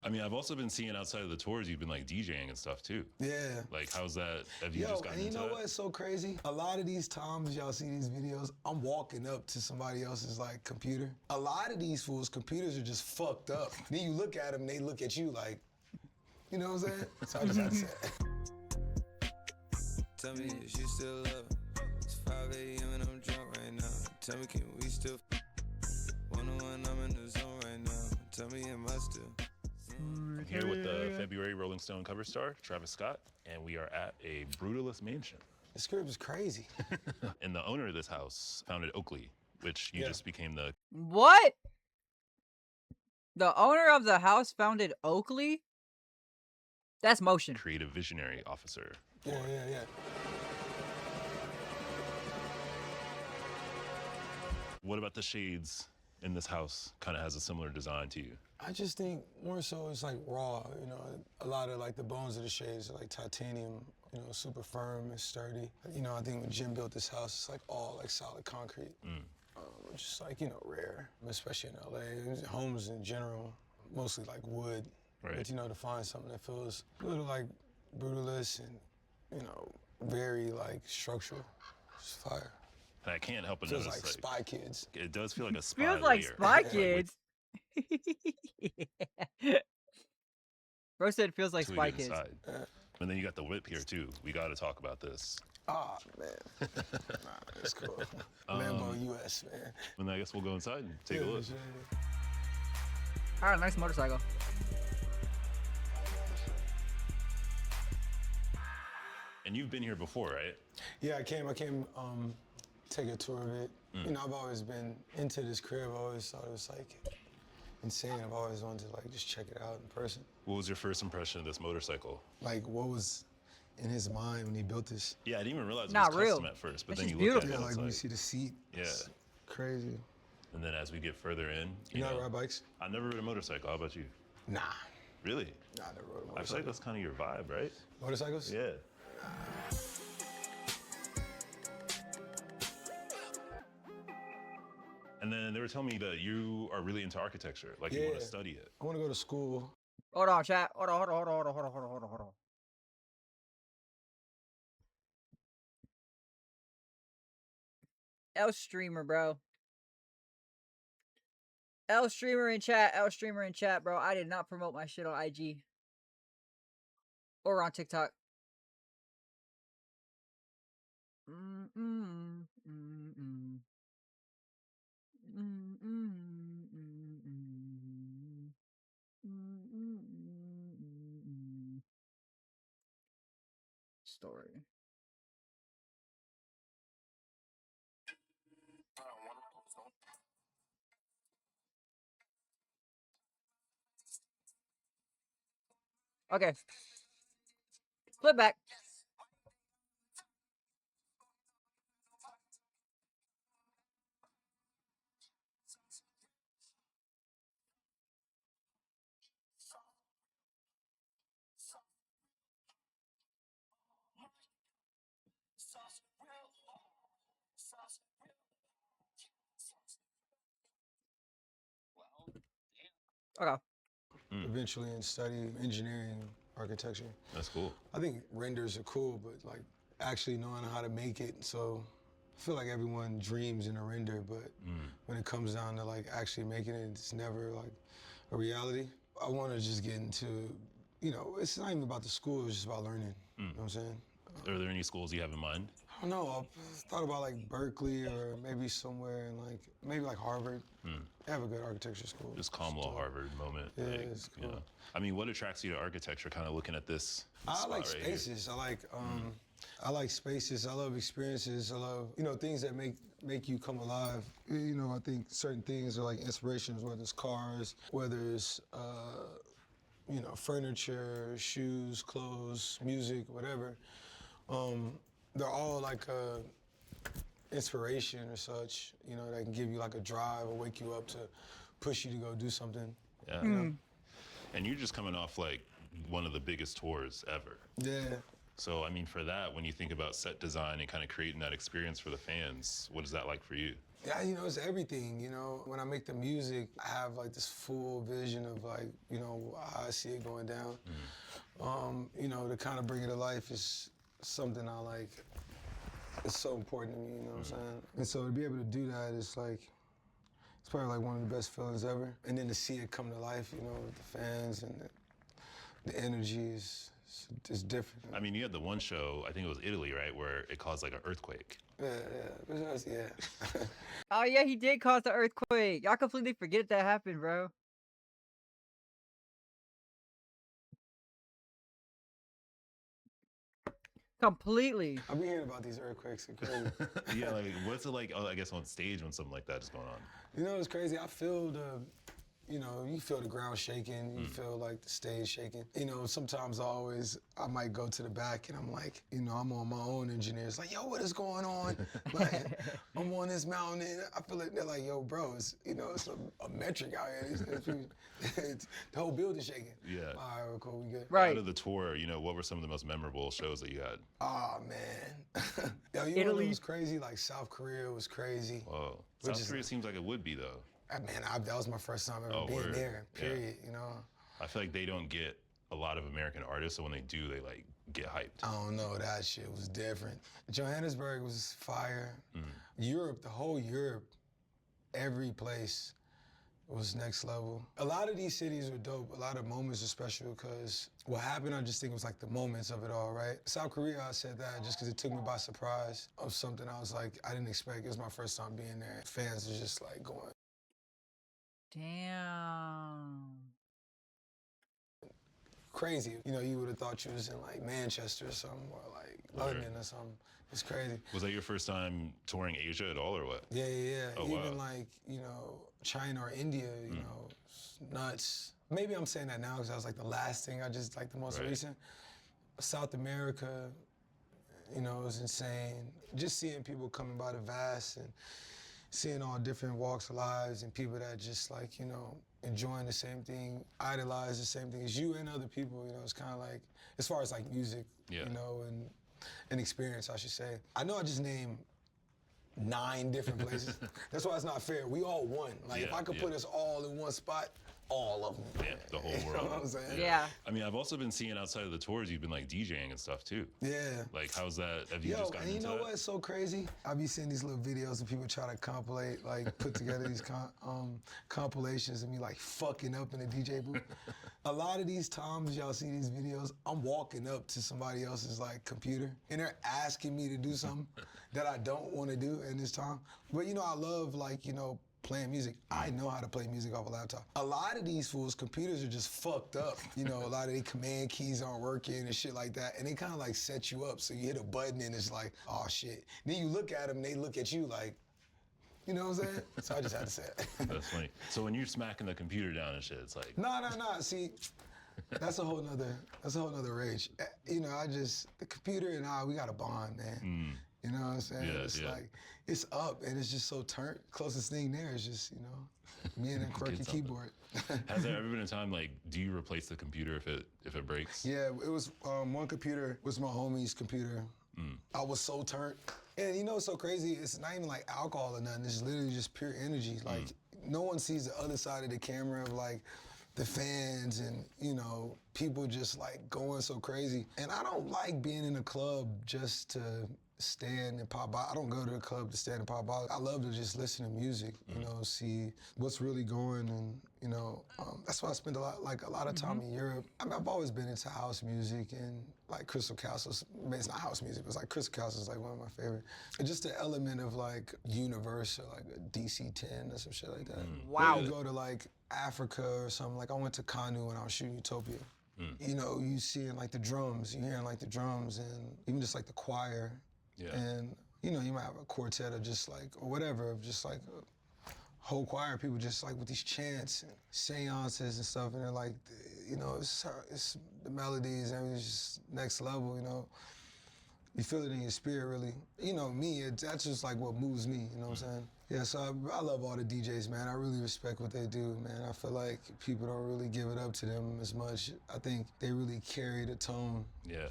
I mean, I've also been seeing outside of the tours, you've been like DJing and stuff too. Yeah. Like, how's that? Have you Yo, just gotten and you into know that? what's so crazy? A lot of these times y'all see these videos, I'm walking up to somebody else's like computer. A lot of these fools' computers are just fucked up. Then you look at them, they look at you like, you know what I'm saying? So I just had to say that. Tell me if you still love. It's 5 a.m. and I'm drunk right now. Tell me, can we still? 101, I'm in the zone right now. Tell me, am I still? I'm here with the February Rolling Stone cover star, Travis Scott, and we are at a brutalist mansion. This crib is crazy. And the owner of this house founded Oakley, which you just became the What? The owner of the house founded Oakley? That's motion. creative visionary officer. Yeah. What about the shades in this house kind of has a similar design to you? I just think more so it's like raw, you know, a lot of like the bones of the shades are like titanium, you know, super firm and sturdy. You know, I think when Jim built this house, it's like all like solid concrete, which is like, you know, rare, especially in LA. Homes in general, mostly like wood. Right. But, you know, to find something that feels a little like brutalist and, you know, very like structural, it's fire. And I can't help but Feels notice, like Spy Kids. it does feel like a spy Feels like layer. Spy Like, with Kids. Yeah. Bro said it feels like till we Spy get Kids. inside. And then you got the whip here too. We got to talk about this. Ah, man. Nah, it's cool. Lambo US, man. And then I guess we'll go inside and take a look. All right, nice motorcycle. And you've been here before, right? Yeah, I came, take a tour of it. You know, I've always been into this crib. I always thought it was like insane. I've always wanted to like just check it out in person. What was your first impression of this motorcycle? Like, what was in his mind when he built this? Yeah, I didn't even realize it Not was real. custom at first, but That's then you just look at beautiful. it, Yeah, and like when you it's see the seat. Yeah. It's crazy. And then as we get further in, You know how to know, ride bikes? I've never rode a motorcycle. How about you? Nah. Really? Nah, I never rode a I feel motorcycle. like that's kind of your vibe, right? Motorcycles? Yeah. And then they were telling me that you are really into architecture, like you want to Yeah. study it. I want to go to school. Hold on, chat. Hold on. L streamer, bro. L streamer in chat, bro. I did not promote my shit on IG or on TikTok. Story. Okay. Flip back. Okay. Eventually and study engineering, architecture. That's cool. I think renders are cool, but like actually knowing how to make it. So I feel like everyone dreams in a render, but when it comes down to like actually making it, it's never like a reality. I want to just get into, you know, it's not even about the school, it's just about learning. You know what I'm saying? Are there any schools you have in mind? I don't know. I've thought about like Berkeley or maybe somewhere in like, maybe like Harvard. They have a good architecture school. Just calm little Harvard moment. Yeah, like, it's you cool. know. I mean, what attracts you to architecture? Kind of looking at this. I spot like right here? spaces. I like spaces. I love experiences. I love, you know, things that make you come alive. You know, I think certain things are like inspirations, whether it's cars, whether it's you know, furniture, shoes, clothes, music, whatever. They're all like a inspiration or such, you know, that can give you like a drive or wake you up to push you to go do something. Yeah. And you're just coming off like one of the biggest tours ever. Yeah. So, I mean, for that, when you think about set design and kind of creating that experience for the fans, what is that like for you? Yeah, it's everything, When I make the music, I have like this full vision of like, how I see it going down. To kind of bring it to life is something I like. It's so important to me, you know what I'm saying? And so to be able to do that is like, it's probably like one of the best feelings ever. And then to see it come to life, with the fans and the energy is different. I mean, you had the one show, I think it was Italy, right, where it caused like an earthquake. Yeah. Oh yeah, he did cause the earthquake. Y'all completely forget that happened, bro. Completely. I've been hearing about these earthquakes. It's crazy. Yeah, like what's it like? Oh, I guess on stage when something like that is going on. It's crazy. I feel you feel the ground shaking, you feel like the stage shaking. Sometimes I might go to the back and I'm like, I'm on my own engineer. It's like, yo, what is going on? Like, I'm on this mountain and I feel like they're like, yo, bro, it's a metric out here. It's, the whole building's shaking. Yeah. All right, cool, we good. Right. Out of the tour, what were some of the most memorable shows that you had? Oh, man. Yo, Italy. It was crazy? Like, South Korea was crazy. Whoa. South Korea seems like it would be, though. Man, that was my first time ever being there, period, I feel like they don't get a lot of American artists, so when they do, they, like, get hyped. I don't know, that shit was different. Johannesburg was fire. Europe, the whole Europe, every place was next level. A lot of these cities were dope. A lot of moments are special because what happened, I just think it was like the moments of it all, right? South Korea, I said that just because it took me by surprise of something I was like, I didn't expect. It was my first time being there. Fans are just like going. Damn. Crazy. You would have thought you was in like Manchester or something, or like London or something. It's crazy. Was that your first time touring Asia at all, or what? Yeah. Oh, Even wow. like, China or India, it's nuts. Maybe I'm saying that now because that was like the last thing I just like the most recent. South America, it was insane. Just seeing people coming by the vast and seeing all different walks of lives and people that just like, enjoying the same thing, idolize the same thing as you and other people, it's kind of like, as far as like music, and experience, I should say. I know I just named 9 different places. That's why it's not fair. We all won. Like, if I could put us all in one spot, all of them. Yeah, the whole world. You know what I'm saying? Yeah. I mean, I've also been seeing outside of the tours, you've been like DJing and stuff too. Yeah. Like, how's that? Have you Yo, just gotten and you into know that? what's so crazy? I be seeing these little videos of people try to compilate, like put together these compilations of me like fucking up in a DJ booth. A lot of these times y'all see these videos, I'm walking up to somebody else's like computer and they're asking me to do something that I don't want to do in this time. But I love like, playing music. I know how to play music off a laptop. A lot of these fools' computers are just fucked up. A lot of their command keys aren't working and shit like that. And they kind of like set you up. So you hit a button and it's like, oh shit. Then you look at them and they look at you like, you know what I'm saying? So I just had to say it. That's funny. So when you're smacking the computer down and shit, it's like... No. See, that's a whole nother rage. The computer and I, we got a bond, man. You know what I'm saying? Yeah, it's like, it's up and it's just so turned. Closest thing there is just, me and a quirky keyboard. Has there ever been a time, like, do you replace the computer if it breaks? Yeah, it was, one computer was my homie's computer. I was so turned. And what's so crazy? It's not even like alcohol or nothing. It's literally just pure energy. Like, no one sees the other side of the camera of like, the fans and, people just like going so crazy. And I don't like being in a club just to stand and pop by. I don't go to the club to stand and pop by. I love to just listen to music, see what's really going and, that's why I spend a lot of time in Europe. I mean, I've always been into house music and like Crystal Castles. I mean, it's not house music, but it's like Crystal Castles is like one of my favorite. And just the element of like universe or like a DC-10 or some shit like that. Wow. You go to like Africa or something. Like I went to Kanu when I was shooting Utopia. You seeing like the drums, you hearing like the drums and even just like the choir. Yeah. And, you might have a quartet of just like, or whatever, of just like a whole choir of people just like with these chants and seances and stuff. And they're like, it's the melodies and everything's just next level, You feel it in your spirit, really. Me, that's just like what moves me, you know what I'm saying? Yeah, so I love all the DJs, man. I really respect what they do, man. I feel like people don't really give it up to them as much. I think they really carry the tone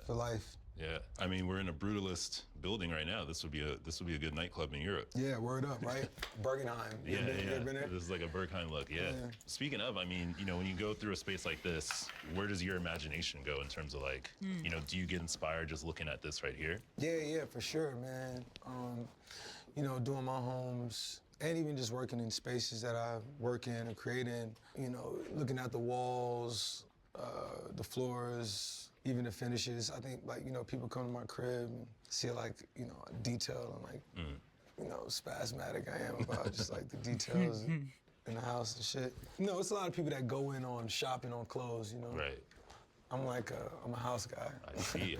for life. Yeah, I mean, we're in a brutalist building right now. This would be a good nightclub in Europe. Yeah, word up, right? Bergenheim. You Yeah, ever been, you yeah. ever been there? This is like a Berghain look. Yeah. Yeah. Speaking of, I mean, you know, when you go through a space like this, where does your imagination go in terms of like, you know, do you get inspired just looking at this right here? Yeah, for sure, man. You know, doing my homes and even just working in spaces that I work in or create in, you know, looking at the walls, the floors, even the finishes. I think, like, you know, people come to my crib and see, like, you know, detail and, like, you know, spasmatic I am about just, like, the details in the house and shit. You know, it's a lot of people that go in on shopping on clothes, you know? Right. I'm like, I'm a house guy. I see.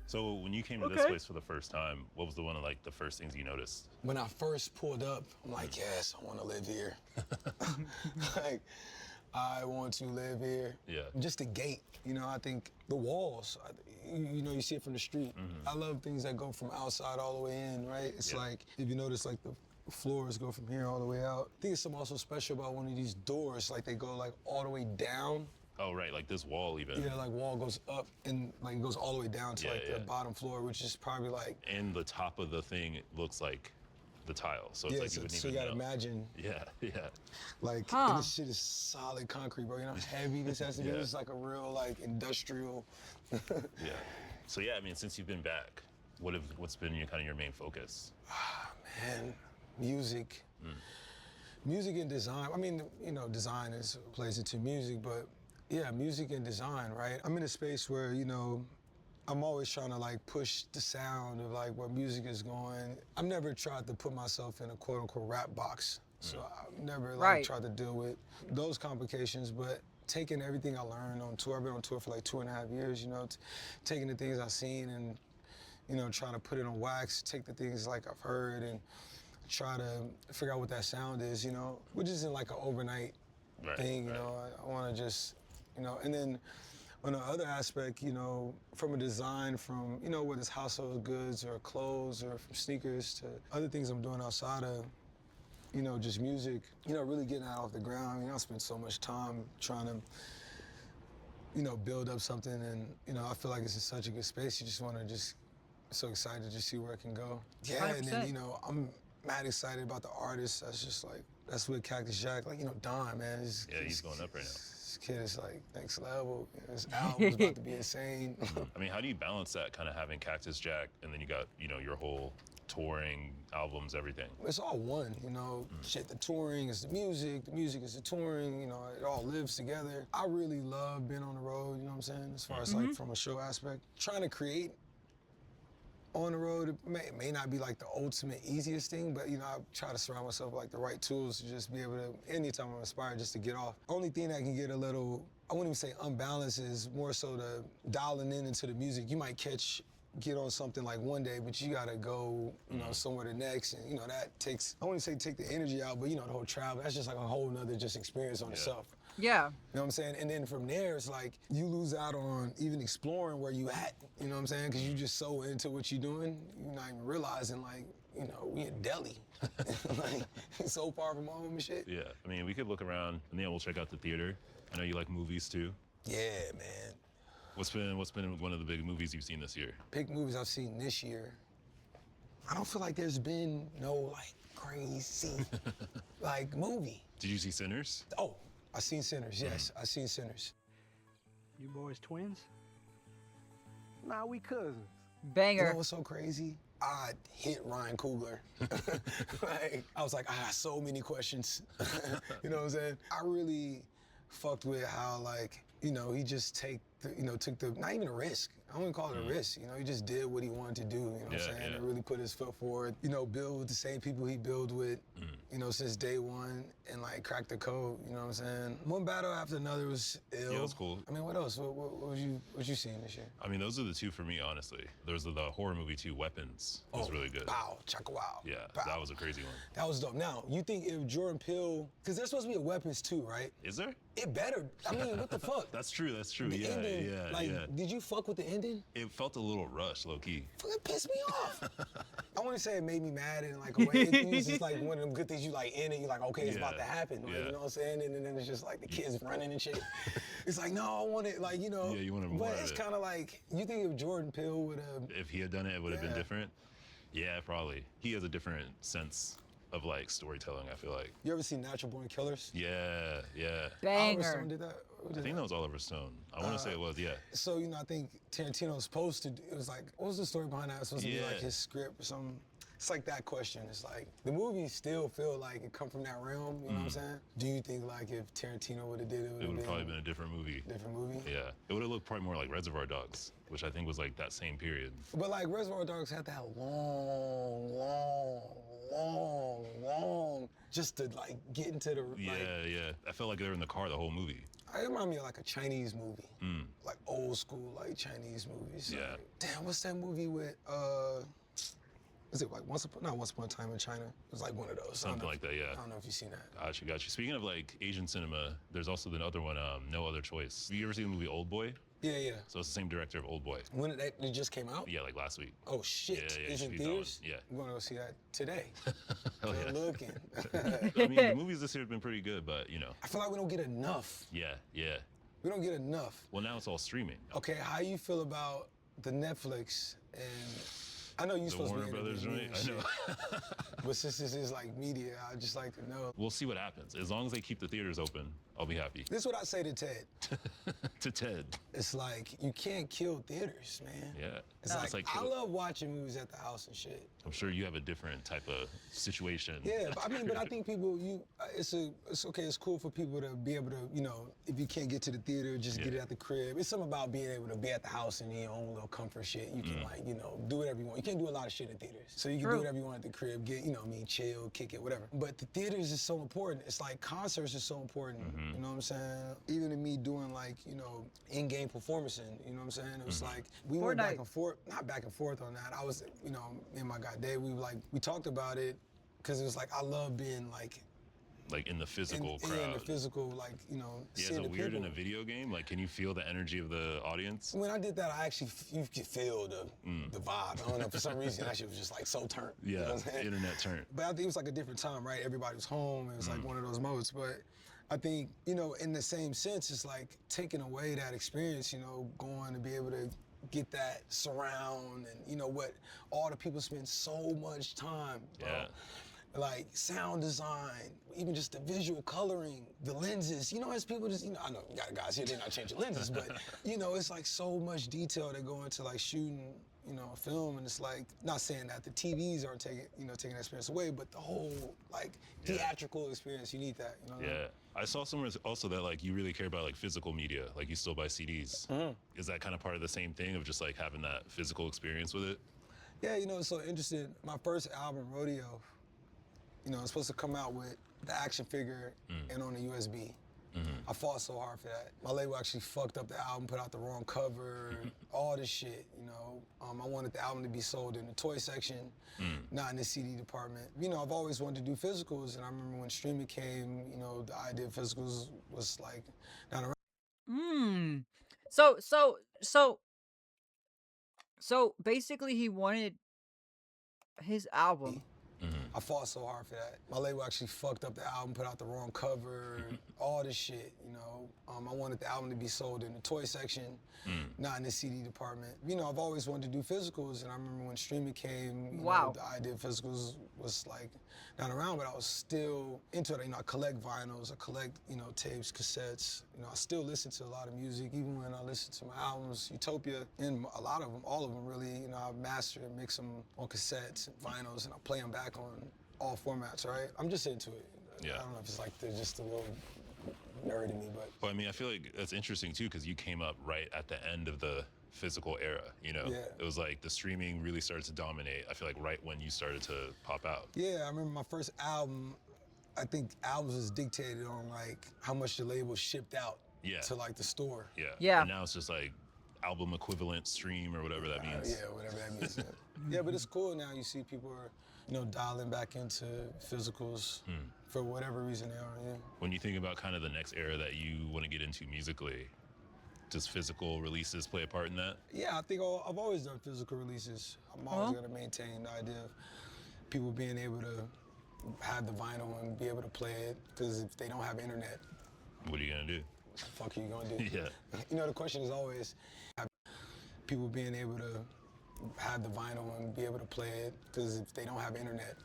So when you came to this place for the first time, what was one of like the first things you noticed? When I first pulled up, I'm like, yes, I want to live here. Like, I want to live here. Yeah. Just the gate, you know, I think the walls, you know, you see it from the street. I love things that go from outside all the way in, right? It's like, if you notice, like the floors go from here all the way out. I think it's something also special about one of these doors, like they go like all the way down. Oh, right, like this wall even. Yeah, like wall goes up and like it goes all the way down to the bottom floor, which is probably like. And the top of the thing it looks like the tile, so it's Yeah, like you wouldn't so even you gotta know. imagine. Yeah. Like, and this shit is solid concrete, bro. You know how heavy this has to be? It's like a real, like, industrial. Yeah. So yeah, I mean, since you've been back, what's been kind of your main focus? Man, music. Music and design. I mean, you know, design plays into music, but yeah, music and design, right? I'm in a space where, you know, I'm always trying to like push the sound of like where music is going. I've never tried to put myself in a quote unquote rap box. So I've never like tried to deal with those complications, but taking everything I learned on tour, I've been on tour for like 2.5 years, you know, taking the things I've seen and, you know, trying to put it on wax, take the things like I've heard and try to figure out what that sound is, you know, which isn't like an overnight thing, you know. I want to just, you know, and then on the other aspect, you know, from a design, from, you know, whether it's household goods or clothes or from sneakers to other things I'm doing outside of, you know, just music, you know, really getting that off the ground. You know, I spent so much time trying to, you know, build up something and, you know, I feel like it's in such a good space. You just want to just, so excited to just see where it can go. Yeah, 100%. And then, you know, I'm mad excited about the artist. That's just like, that's with Cactus Jack, like, you know, Don, man. He's going up right now. This kid is like next level. You know, his album's about to be insane. I mean, how do you balance that kind of having Cactus Jack and then you got, you know, your whole touring, albums, everything? It's all one, you know. Shit, the touring is the music is the touring, you know, it all lives together. I really love being on the road, you know what I'm saying, as far as like from a show aspect. Trying to create on the road, it may not be like the ultimate easiest thing, but, you know, I try to surround myself with like the right tools to just be able to, anytime I'm inspired, just to get off. Only thing that can get a little, I wouldn't even say unbalanced, is more so the dialing in into the music. You might get on something like one day, but you gotta go, you know, somewhere the next, and, you know, that takes, I wouldn't say take the energy out, but, you know, the whole travel, that's just like a whole nother just experience on itself. Yeah. You know what I'm saying? And then from there, it's like you lose out on even exploring where you at, you know what I'm saying? Because you're just so into what you're doing, you're not even realizing, like, you know, we in Delhi. Like, so far from home and shit. Yeah, I mean, we could look around and then we'll check out the theater. I know you like movies too. Yeah, man. What's been one of the big movies you've seen this year? Big movies I've seen this year. I don't feel like there's been no, like, crazy, like, movie. Did you see Sinners? Oh, I seen Sinners, yes. I seen Sinners. You boys twins? Nah, we cousins. Banger. You know what's so crazy? I hit Ryan Coogler. Like, I was like, I got so many questions. You know what I'm saying? I really fucked with how, like, you know, he just took the, not even a risk. I wouldn't call it a risk. You know, he just did what he wanted to do, you know what I'm saying? And really put his foot forward. You know, build with the same people he built with, you know, since day one, and like crack the code, you know what I'm saying? One battle after another was ill. Yeah, it was cool. I mean, what else? What you seeing this year? I mean, those are the two for me, honestly. There's the horror movie too, Weapons. It was really good. Pow, chaka wow. Yeah, pow. that was a crazy one. That was dope. Now, you think if Jordan Peele, because there's supposed to be a Weapons too, right? Is there? It better. I mean, what the fuck? That's true, The yeah. ending, yeah, like, yeah. did you fuck with the ending? It felt a little rushed, low key. It pissed me off. I want to say it made me mad in like a way. It's just like one of them good things you like in it. You're like, okay, it's about to happen. Like, you know what I'm saying? And then it's just like the kids running and shit. It's like, no, I want it. Like, you know. Yeah, you want more. But it's kind of like, you think if Jordan Peele would have. If he had done it, it would have been different. Yeah, probably. He has a different sense of like storytelling, I feel like. You ever seen Natural Born Killers? Yeah, yeah. Oliver Banger. Stone did that. I think that was Oliver Stone. I want to say it was, yeah. So, you know, I think Tarantino was supposed to, it was like, what was the story behind that? It was supposed to be like his script or something. It's like that question. It's like, the movies still feel like it come from that realm, you know what I'm saying? Do you think like if Tarantino would have did it, It would have probably been a different movie. different movie? Yeah. It would have looked probably more like Reservoir Dogs, which I think was like that same period. But like Reservoir Dogs had that long, just to like get into the, Yeah, yeah. I felt like they were in the car the whole movie. It reminded me of like a Chinese movie. Like old school, like Chinese movies. Yeah. Like, damn, what's that movie with, is it like Once Upon a Time in China? It was like one of those. Something like that, yeah. I don't know if you've seen that. Gotcha, gotcha. Speaking of like Asian cinema, there's also the other one, No Other Choice. Have you ever seen the movie Old Boy? Yeah, yeah. So it's the same director of Old Boy. When it just came out? Yeah, like last week. Oh shit! Yeah, yeah, It's you in should be going. theaters. Yeah. I'm going to go see that today. Hell Good yeah. looking. I mean, the movies this year have been pretty good, but you know. I feel like we don't get enough. Yeah, yeah. We don't get enough. Well, now it's all streaming. Okay, how you feel about the Netflix and I know you're The supposed Warner to be in Brothers the joint? I shit, know. but since this is like media, I'd just like to know. We'll see what happens. As long as they keep the theaters open, I'll be happy. This is what I say to Ted. To Ted. It's like, you can't kill theaters, man. Yeah. It's like I love watching movies at the house and shit. I'm sure you have a different type of situation. Yeah, but I think people, it's okay, it's cool for people to be able to, you know, if you can't get to the theater, just get it at the crib. It's something about being able to be at the house and your own little comfort shit. You can like, you know, do whatever you want. You can't do a lot of shit in theaters. So you can do whatever you want at the crib, get, you know what I mean, chill, kick it, whatever. But the theaters is so important. It's like concerts are so important. You know what I'm saying? Even in me doing like, you know, in-game performing, you know what I'm saying? It was like, we went back and forth, not back and forth on that. I was, you know, me and my guy Dave, we talked about it, because it was like, I love being like in the physical crowd. Yeah, in the physical, like, you know, Yeah, is seeing it the weird people. in a video game? Like, can you feel the energy of the audience? When I did that, I actually, you could feel the vibe. I don't know, for some reason, that shit was just like so turned. Yeah, you know what I'm saying? internet turned. But I think it was like a different time, right? Everybody was home. It was like one of those modes. But I think, you know, in the same sense, it's like taking away that experience, you know, going to be able to get that surround and, you know, what all the people spend so much time, bro. Yeah. Like sound design, even just the visual coloring, the lenses. You know, as people just, you know, I know you got guys here, they're not changing lenses, but, you know, it's like so much detail that go into like shooting, you know, a film, and it's like, not saying that the TVs aren't taking that experience away, but the whole like theatrical experience, you need that, you know? Yeah. I saw somewhere also that like you really care about like physical media, like you still buy CDs. Is that kind of part of the same thing of just like having that physical experience with it? Yeah, you know, it's so interesting. My first album, Rodeo, you know, it's supposed to come out with the action figure and on a USB. I fought so hard for that. My label actually fucked up the album, put out the wrong cover, all this shit, you know. I wanted the album to be sold in the toy section, not in the CD department. You know, I've always wanted to do physicals, and I remember when streaming came, you know, the idea of physicals was like not around. So basically he wanted his album. I fought so hard for that. My label actually fucked up the album, put out the wrong cover, all this shit, you know. I wanted the album to be sold in the toy section, not in the CD department. You know, I've always wanted to do physicals, and I remember when streaming came, you know, the idea of physicals was like not around, but I was still into it. You know, I collect vinyls, I collect, you know, tapes, cassettes. You know, I still listen to a lot of music, even when I listen to my albums, Utopia, and a lot of them, all of them really, you know, I master and mix them on cassettes and vinyls, and I play them back on all formats, right? I'm just into it. Yeah. I don't know if it's like they're just a little nerd in me, but. Well, I mean, I feel like that's interesting too, because you came up right at the end of the physical era, you know? Yeah. It was like the streaming really started to dominate, I feel like right when you started to pop out. Yeah, I remember my first album, I think albums was dictated on like how much the label shipped out to like the store. Yeah. And now it's just like album equivalent stream or whatever that means. Yeah, whatever that means. Yeah, but it's cool now. You see people are, you know, dialing back into physicals for whatever reason they are. Yeah. When you think about kind of the next era that you want to get into musically, does physical releases play a part in that? Yeah, I think I've always done physical releases. I'm always going to maintain the idea of people being able to have the vinyl and be able to play it, because if they don't have internet, What are you gonna do? what the fuck are you going to do? Yeah. You know, the question is always have people being able to have the vinyl and be able to play it, because if they don't have internet,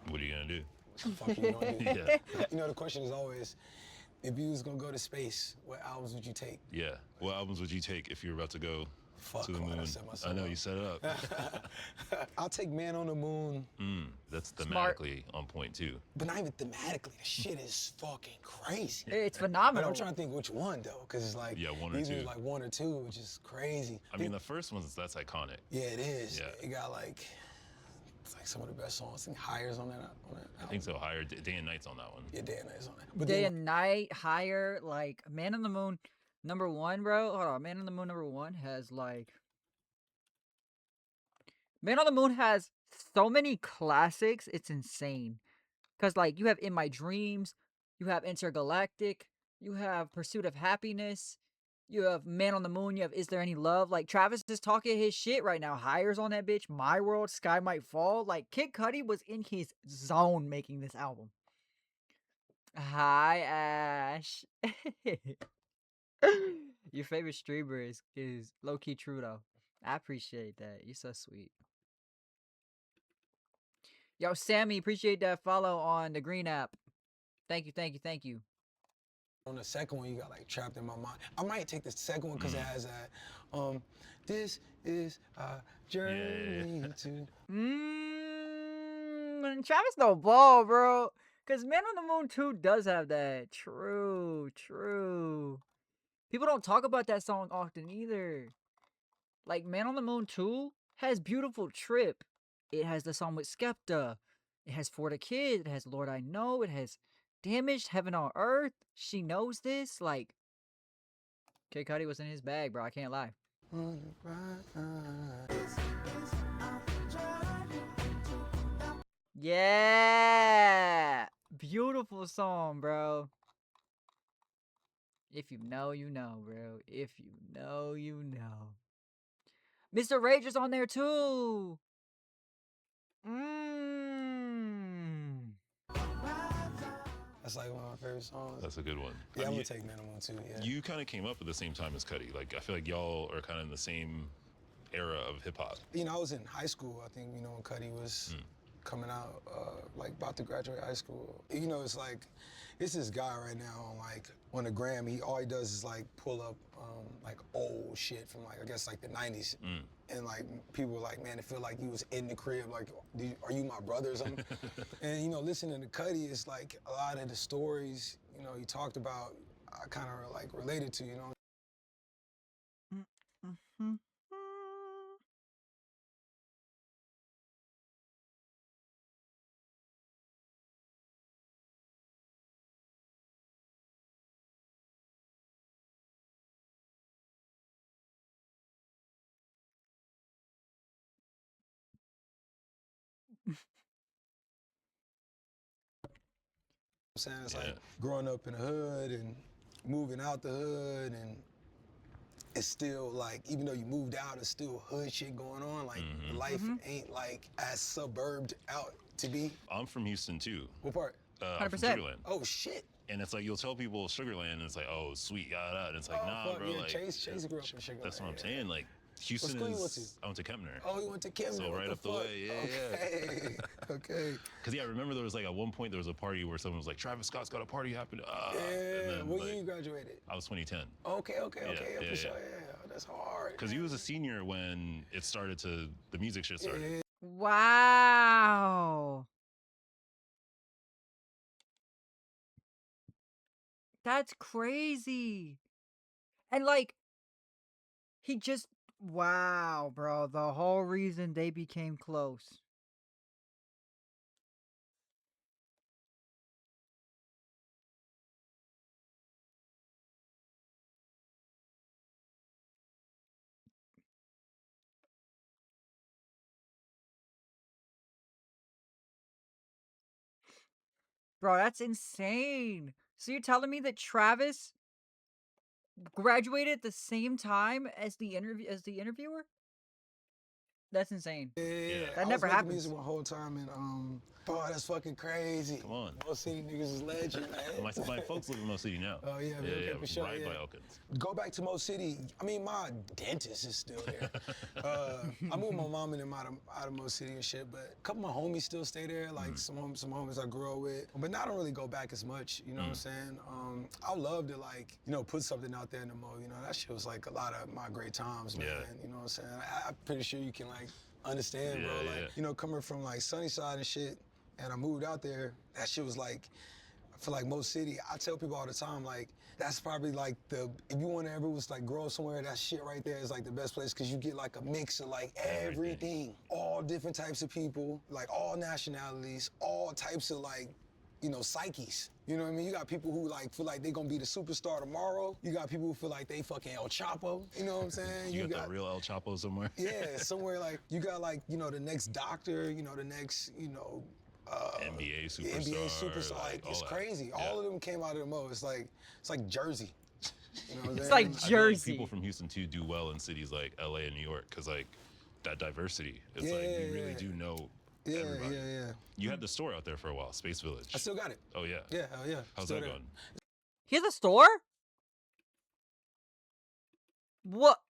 What are you gonna do? what the fuck are you going to do? Yeah. You know, the question is always, if you was going to go to space, what albums would you take? Yeah. What albums would you take if you were about to go Fuck, to the why'd I moon? set myself I know up? you set it up. I'll take Man on the Moon, That's Smart. thematically on point too. but not even thematically. The shit is fucking crazy. It's But phenomenal. I'm trying to think which one though, because it's like Yeah, one or either two. like one or two, which is crazy. I mean, the first one's that's iconic. Yeah, it is. Yeah. It got like, it's like some of the best songs. I think Higher's on that. I think so. Higher Day and Night's on that one. Yeah, Day and Night's on that. But Day then, and Night, Higher, like Man on the Moon, #1, bro. Hold on, Man on the Moon #1 has like Man on the Moon has so many classics. It's insane. Cause like you have In My Dreams, you have Intergalactic, you have Pursuit of Happiness, you have Man on the Moon, you have Is There Any Love? Like Travis is talking his shit right now. Higher's on that bitch. My World, Sky Might Fall. Like Kid Cudi was in his zone making this album. Hi Ash. Your favorite streamer is low key true though. I appreciate that. You're so sweet. Yo, Sammy, appreciate that follow on the Green app. Thank you, thank you, thank you. on the second one, you got like Trapped in My Mind. I might take the second one because it has that. This is a journey to. Travis no ball, bro. Cause Man on the Moon 2 does have that. True, true. People don't talk about that song often either. Like Man on the Moon 2 has Beautiful Trip. It has the song with Skepta. It has For the Kid. It has Lord I Know. It has Damaged, Heaven on Earth. She Knows This. Like, Kid Cudi was in his bag, bro. I can't lie. Yeah. Beautiful song, bro. If you know, you know, bro. If you know, you know. Mr. Rage is on there too. That's like one of my favorite songs. That's a good one. Yeah, I I'm mean, gonna take Man on the Moon too. Yeah. You kind of came up at the same time as Cudi. Like I feel like y'all are kind of in the same era of hip hop. You know, I was in high school. I think when Cudi was coming out, like about to graduate high school. You know, it's like it's this guy right now on the gram. All he does is like pull up like old shit from like I guess like the '90s, and like people were like, man, it feel like you was in the crib. Like, are you my brother or something? And listening to Cudi, it's like a lot of the stories he talked about. I kind of like related to. I'm saying it's like growing up in the hood and moving out the hood, and it's still like, even though you moved out, it's still hood shit going on. Like the life ain't like as suburbed out to be. I'm from Houston too. What part? I'm from 100%. Sugarland. Oh shit. And it's like you'll tell people Sugarland, and it's like, oh, sweet, yada. And it's like, nah, fuck, bro. yeah, Like Chase grew up in Sugarland. That's what I'm saying. Like Houston school you went is. I went to Kempner. Oh, you went to Kim. So right up the way, Okay. Okay. Because I remember there was like at one point there was a party where someone was like, Travis Scott's got a party happening. Yeah. And then, What like, year you graduated? I was 2010. Okay. Yeah, yeah, for sure. yeah. Yeah, that's hard. Because he was a senior when it started the music shit started. Yeah. Wow. That's crazy. And like, wow, bro. The whole reason they became close. Bro, that's insane. So you're telling me that Travis graduated at the same time as the interviewer? That's insane. Yeah. That I never was making happens. music my whole time, and oh, that's fucking crazy. Come on. Mo City niggas is legend, man. My folks live in Mo City now. Oh yeah, man, okay, for sure. Right Yeah. by Elkins. Go back to Mo City. I mean, my dentist is still there. I moved my mom and them out of Mo City and shit, but a couple of my homies still stay there. Like some homies I grew up with, but now I don't really go back as much. You know what I'm saying? I would love to like put something out there in the Mo. You know, that shit was like a lot of my great times, man. Yeah. You know what I'm saying? I'm pretty sure you can like understand, bro. Yeah, Like coming from like Sunnyside and shit, and I moved out there. That shit was like. For like Mo City, I tell people all the time, like, that's probably like if you want to ever was like grow somewhere, that shit right there is like the best place because you get like a mix of like everything. All different types of people, like all nationalities, all types of like, psyches. You know what I mean? You got people who like feel like they gonna be the superstar tomorrow. You got people who feel like they fucking El Chapo. You know what I'm saying? You got the real El Chapo somewhere? Yeah, somewhere like, you got like, the next doctor, the next, NBA superstar. NBA superstar, like it's crazy. Yeah. All of them came out of the Mo. It's like Jersey. You know what I'm It's saying? like I feel Jersey. like people from Houston too do well in cities like LA and New York because like that diversity. It's like you really do know everybody. Yeah. You had the store out there for a while, Space Village. I still got it. Oh yeah. Yeah, hell yeah. How's Still that there. going? He has a store? What?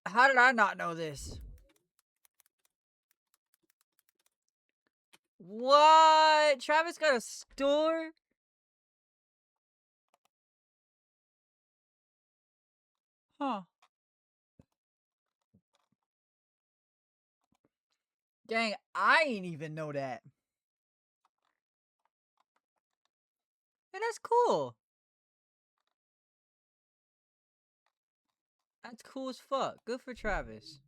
How did I not know this? What? Travis got a store? Huh. Dang, I ain't even know that. Hey, that's cool. That's cool as fuck. Good for Travis.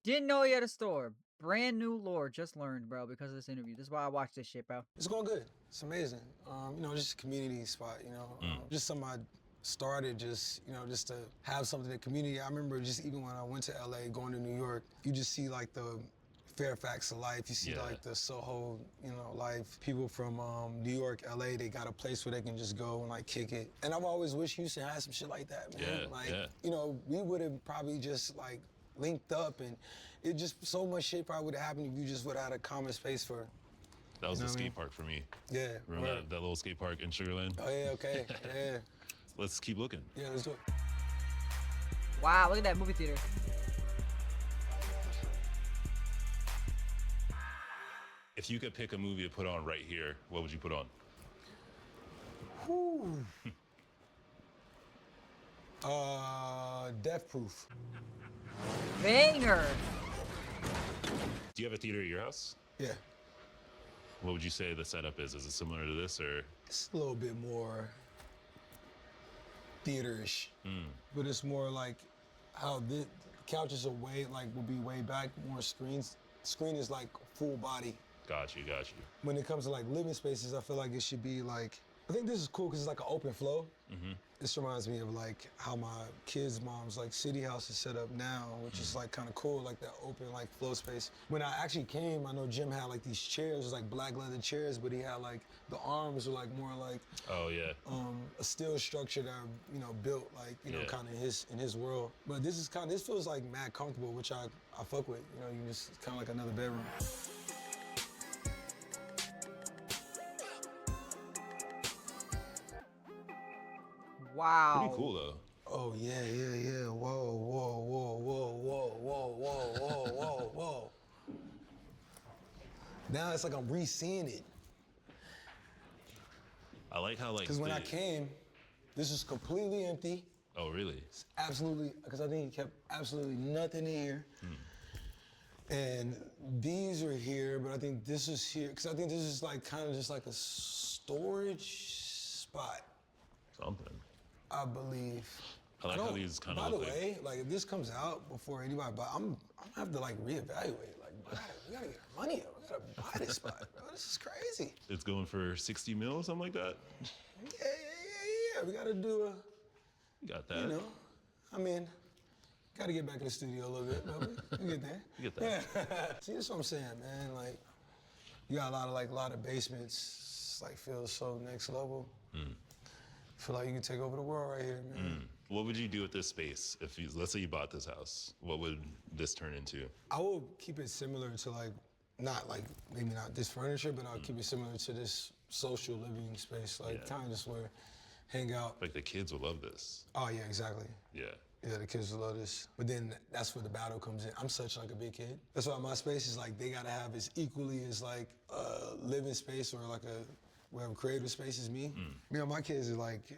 Didn't know he had a store. Brand new lore. Just learned, bro, because of this interview. This is why I watch this shit, bro. It's going good. It's amazing. Just a community spot, Just something I started just to have something in the community. I remember just even when I went to LA, going to New York, you just see like the Fairfax of life. You see like the Soho, life. People from New York, LA, they got a place where they can just go and like kick it. And I've always wished Houston had some shit like that, man. We would have probably just like linked up and it just so much shit probably would have happened if you just would have had a common space for. That was the skate park for me. Yeah. Remember that little skate park in Sugarland? Oh yeah, okay. Yeah. Let's keep looking. Yeah, let's do it. Wow, look at that movie theater. If you could pick a movie to put on right here, what would you put on? Whew. Death Proof. Banger. Do you have a theater at your house? Yeah. What would you say the setup is? Is it similar to this or? It's a little bit more theaterish, but it's more like how the couches are will be way back, more screens. Screen is like full body. Got you. When it comes to like living spaces, I feel like it should be like, I think this is cool because it's like an open flow. This reminds me of like how my kids' mom's like city house is set up now, which is like kind of cool, like that open like flow space. When I actually came, I know Jim had like these chairs, like black leather chairs, but he had like the arms were like more like a steel structure that built like kind of in his world. But this feels like mad comfortable, which I fuck with. It's kind of like another bedroom. Wow. Pretty cool though. Oh yeah. Whoa. Now it's like I'm re-seeing it. I like how like. Because when I came, this was completely empty. Oh really? It's absolutely, because I think he kept absolutely nothing here. And these are here, but I think this is here, because I think this is like kind of just like a storage spot. Something. I believe. I like how these kind of look look like. By the way, like if this comes out before anybody buy, I'm gonna have to like reevaluate. Like, we gotta get our money up. We gotta buy this spot, bro. This is crazy. It's going for 60 mil, something like that. Yeah. We gotta do a. You got that. I mean, gotta get back in the studio a little bit, but we get there. You get that. Yeah. See, that's what I'm saying, man. Like, you got a lot of basements. Like feels so next level. feel like you can take over the world right here, man. What would you do with this space if you, let's say you bought this house? What would this turn into? I will keep it similar to like, not like, maybe not this furniture, but I'll keep it similar to this social living space, like kind of just where, hang out. Like the kids would love this. Oh yeah, exactly. Yeah. Yeah, the kids will love this. But then that's where the battle comes in. I'm such like a big kid. That's why my space is like, they gotta have as equally as like a living space or like a, whatever creative space is me. You know, my kids are like,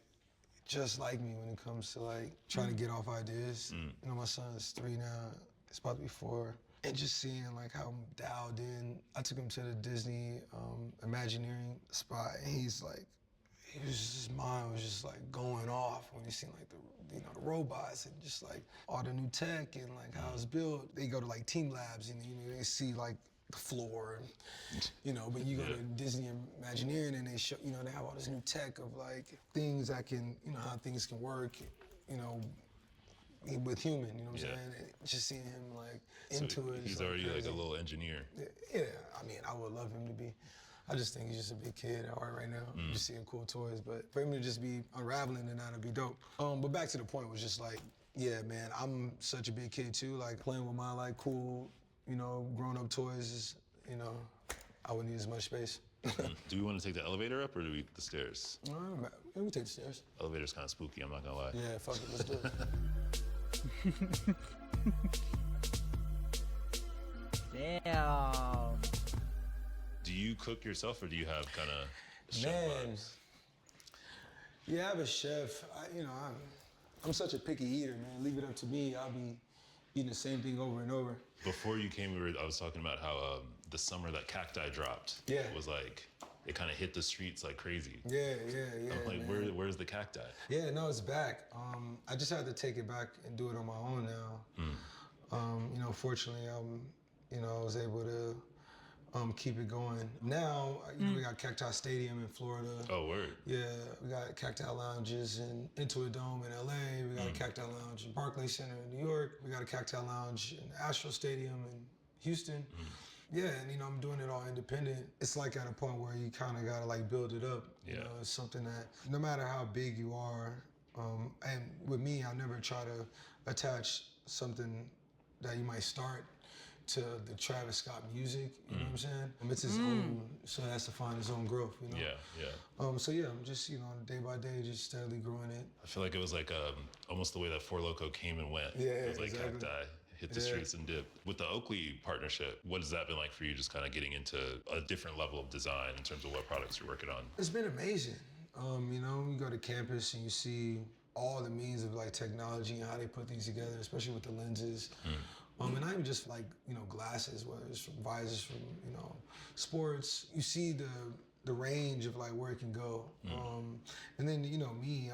just like me when it comes to like trying to get off ideas. You know, my son's 3 now, it's about to be 4. And just seeing like how I'm dialed in. I took him to the Disney Imagineering spot, and he's like, his mind was just like going off when he seen like the, you know, the robots and just like all the new tech and like how it's built. They go to like team labs and you know, they see like the floor, and, you know, but you go to Disney Imagineering and they show, you know, they have all this new tech of like things that can, you know, how things can work, you know, with human, you know what I'm saying? And just seeing him like into it. He's already like a little engineer. Yeah, I mean, I would love him to be. I just think he's just a big kid at heart right now. Just seeing cool toys, but for him to just be unraveling and that'd be dope. But back to the point was just like, yeah, man, I'm such a big kid too. Like playing with my like cool, you know, grown-up toys is, you know, I would need as much space. Do we want to take the elevator up or do we the stairs? We take the stairs. Elevator's kind of spooky, I'm not gonna lie. Yeah, fuck it, let's do it. Damn. Do you cook yourself or do you have kind of chef Man. vibes? Yeah, I have a chef. You know, I'm such a picky eater, man. Leave it up to me, I'll be eating the same thing over and over. Before you came, I was talking about how the summer that Cacti dropped was like, it kind of hit the streets like crazy. Yeah. I'm like, where's the Cacti? Yeah, no, it's back. I just had to take it back and do it on my own now. You know, fortunately, you know, I was able to keep it going. Now, you know, we got Cacti Stadium in Florida. Oh, word. Yeah, we got Cacti Lounges in Intuit Dome in LA. We got a Cacti Lounge in Barclays Center in New York. We got a Cacti Lounge in Astro Stadium in Houston. Yeah, and you know, I'm doing it all independent. It's like at a point where you kind of gotta like build it up. You know, it's something that no matter how big you are, and with me, I never try to attach something that you might start to the Travis Scott music, you know what I'm saying? It's his own, so it has to find his own growth, you know? Yeah. So yeah, I'm just, you know, day by day, just steadily growing it. I feel like it was like almost the way that Four Loko came and went. Yeah, it was like exactly. Cacti, hit the streets and dip. With the Oakley partnership, what has that been like for you, just kind of getting into a different level of design in terms of what products you're working on? It's been amazing. You know, you go to campus and you see all the means of like technology and how they put these together, especially with the lenses. And not even just like, you know, glasses, whether it's from visors from, you know, sports. You see the range of like where it can go. And then, you know, me,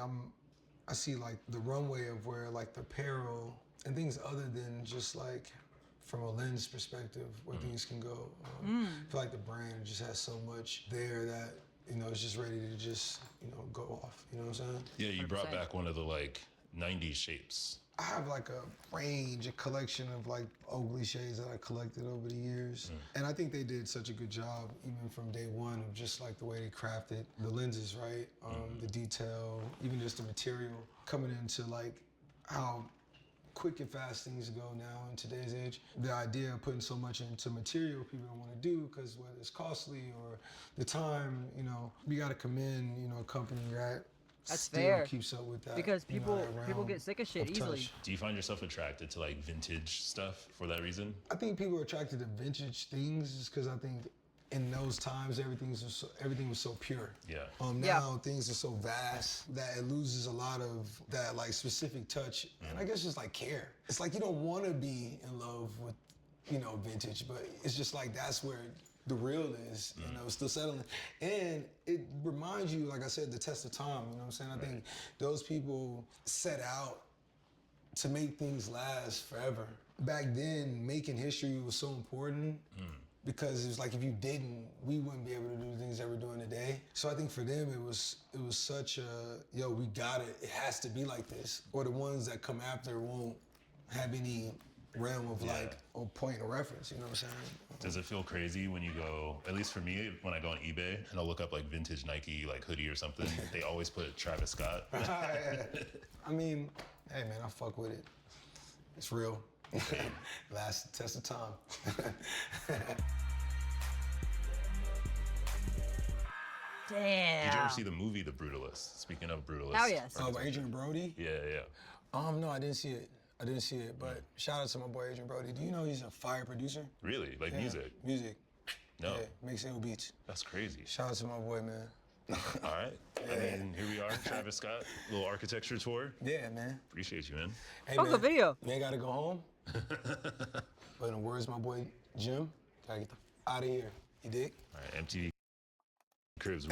I see like the runway of where like the apparel and things other than just like from a lens perspective where things can go. I feel like the brand just has so much there that, you know, it's just ready to just, you know, go off. You know what I'm saying? Yeah, you brought back one of the like 90s shapes. I have like a range, a collection of like Oakley shades that I collected over the years. And I think they did such a good job, even from day one, of just like the way they crafted the lenses, right? The detail, even just the material, coming into like how quick and fast things go now in today's age. The idea of putting so much into material people don't want to do because whether it's costly or the time, you know, we got to commend, you know, a company that That's still fair. keeps up with that. Because you know, people that people realm get sick of shit easily. touch. Do you find yourself attracted to like vintage stuff for that reason? I think people are attracted to vintage things just because I think in those times everything was so pure. Yeah. Now things are so vast that it loses a lot of that like specific touch and I guess just like care. It's like you don't want to be in love with, you know, vintage, but it's just like that's where the real is, you know, still settling. And it reminds you, like I said, the test of time, you know what I'm saying? I think those people set out to make things last forever. Back then, making history was so important because it was like if you didn't, we wouldn't be able to do the things that we're doing today. So I think for them, it was such a, yo, we got it. It has to be like this. Or the ones that come after won't have any realm of like, or point of reference, you know what I'm saying? Does it feel crazy when you go, at least for me, when I go on eBay and I'll look up like vintage Nike, like hoodie or something, they always put Travis Scott. I mean, hey man, I fuck with it. It's real. Last test of time. Damn. Did you ever see the movie The Brutalist? Speaking of Brutalist. Oh, yes. Oh, Adrian Brody? Yeah, yeah. No, I didn't see it. But shout out to my boy Adrian Brody. Do you know he's a fire producer? Really? Like music? Music. No. Yeah, makes ill beats. That's crazy. Shout out to my boy, man. All right. I mean, here we are, Travis Scott, little architecture tour. Yeah, man. Appreciate you, man. Hey, Fuck man, the video. You ain't gotta go home. But in the words of my boy Jim, gotta get the out of here. You dig? All right, MTV Cribs.